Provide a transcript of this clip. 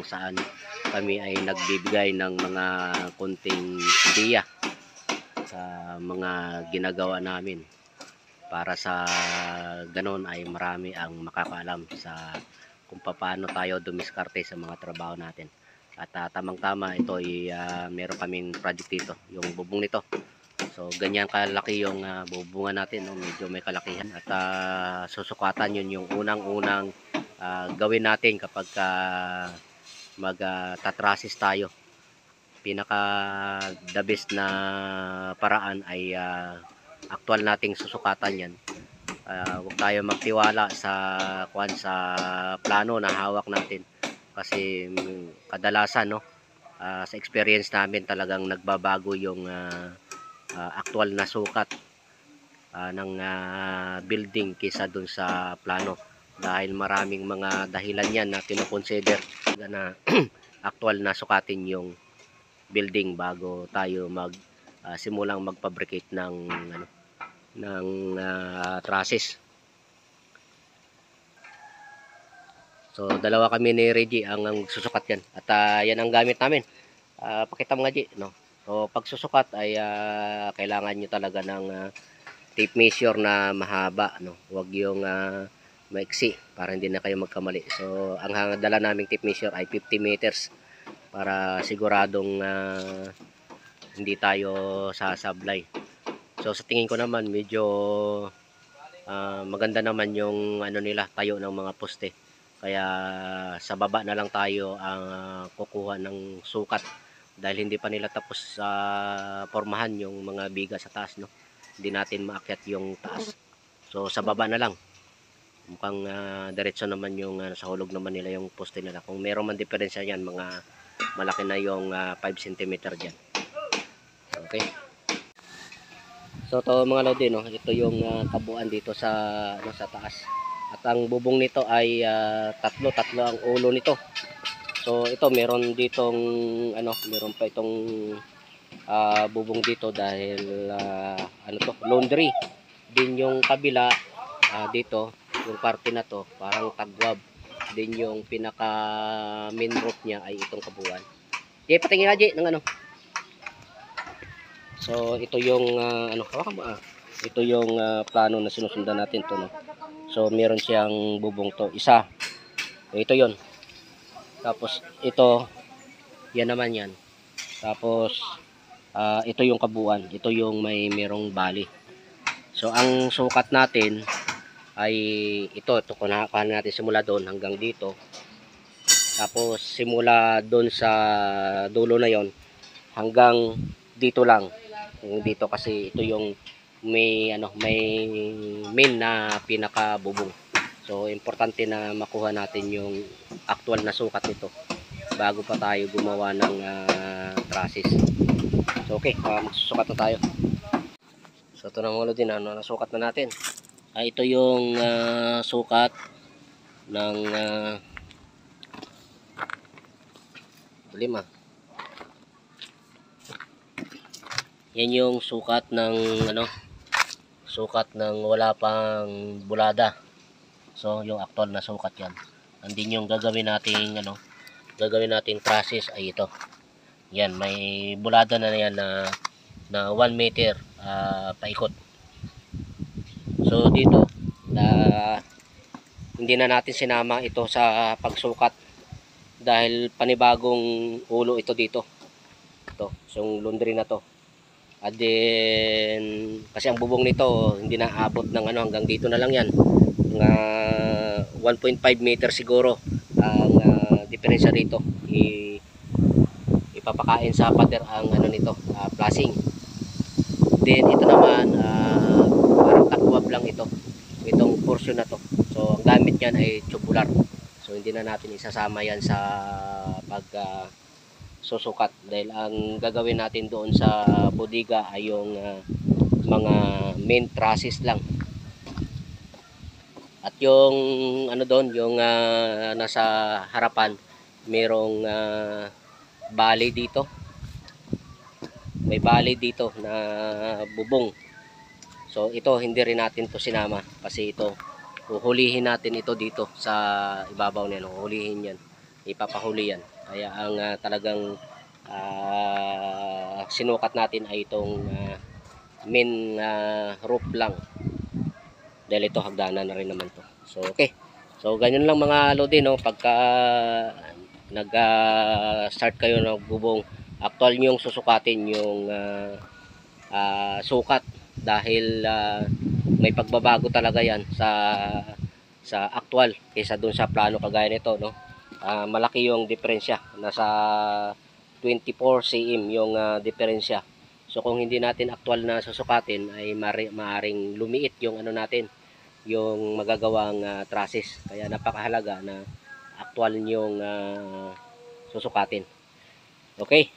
saan kami ay nagbibigay ng mga konting ideya sa mga ginagawa namin para sa ganon ay marami ang makakaalam sa kung paano tayo dumiskarte sa mga trabaho natin. At tamang-tama ito ay meron kaming project dito, yung bubong nito. So ganyan kalaki yung bubungan natin, no? Medyo may kalakihan at susukatan yun yung unang-unang gawin natin kapag mag-tatrasis tayo. Pinaka the best na paraan ay aktual nating susukatan yan. Huwag tayo magtiwala sa plano na hawak natin kasi kadalasan, no, sa experience namin talagang nagbabago yung aktual na sukat ng building kaysa dun sa plano, dahil maraming mga dahilan yan na kinoconsider na aktual na sukatin yung building bago tayo simulang magfabricate ng trusses. So dalawa kami ni Reggie ang susukat yan at yan ang gamit namin. Pakita mo nga, G, no? So pag susukat ay kailangan nyo talaga ng tape measure na mahaba, no? Huwag yung maiksi para hindi na kayo magkamali. So ang dala naming tape measure ay 50 meters para siguradong hindi tayo sasablay. So sa tingin ko naman medyo maganda naman yung nila, tayo ng mga poste. Kaya sa baba na lang tayo ang kukuha ng sukat dahil hindi pa nila tapos pormahan yung mga biga sa taas, no? Hindi natin maakyat yung taas. So sa baba na lang. Mukhang diretso naman yung sa hulog naman nila yung poste nila. Kung meron man diferensya yan, mga malaki na yung 5 cm dyan. Okay. So to mga lodi, no, ito yung kabuuan dito sa taas. At ang bubong nito ay tatlo ang ulo nito. So ito meron ditong meron pa itong bubong dito dahil laundry. Din yung kabila dito, yung parte na to parang tagwab. Din yung pinaka main roof niya ay itong kabuuan. Di patingin aja ng So ito yung ito yung plano na sinusundan natin to, no. So meron siyang bubong to, isa. Ito yon. Tapos ito, yan naman yan. Tapos ito yung kabuuan. Ito yung merong bali. So ang sukat natin ay ito kunahan natin simula doon hanggang dito. Tapos simula doon sa dulo na yon hanggang dito lang. Dito kasi ito yung may main na pinaka bubong. So importante na makuha natin yung actual na sukat nito bago pa tayo gumawa ng trusses. So okay, magsusukat na tayo. So ito na mga din, nasukat na natin. Ito yung sukat ng lima. Yan yung sukat ng sukat ng wala pang bulada. So yung actual na sukat yan. Andin yung gagawin nating gagawin nating trusses ay ito. Yan, may bulada na yan na 1 meter paikot. So dito hindi na natin sinama ito sa pagsukat dahil panibagong ulo ito dito. Ito, so yung laundry na to. At then kasi ang bubong nito hindi na abot ng hanggang dito na lang yan. Mga 1.5 meter siguro ang diferensya dito. Ipapakain sa pader ang nito, flashing. Then ito naman parang tagwab lang ito. Itong portion na to. So ang gamit niyan ay tubular. So hindi na natin isasama yan sa pag susukat dahil ang gagawin natin doon sa bodega ay yung mga main trusses lang. At yung doon, yung nasa harapan, merong bali dito. May bali dito na bubong. So ito hindi rin natin to sinama kasi ito huhulihin natin ito dito sa ibabaw niyan, huhulihin yan. Ipapahuli yan Kaya ang talagang sinukat natin ay itong main roof lang. Dahil ito hagdanan na rin naman to. So okay. So ganyan lang mga lodi, no, pagka nag start kayo ng bubong, actual yung susukatin yung sukat dahil may pagbabago talaga yan sa actual kaysa dun sa plano kagaya nito, no. Malaki yung diferensya, nasa 24 cm yung diferensya. So kung hindi natin actual na susukatin ay maaring lumiit yung ano natin, yung magagawang trusses. Kaya napakahalaga na actual yung susukatin. Okay.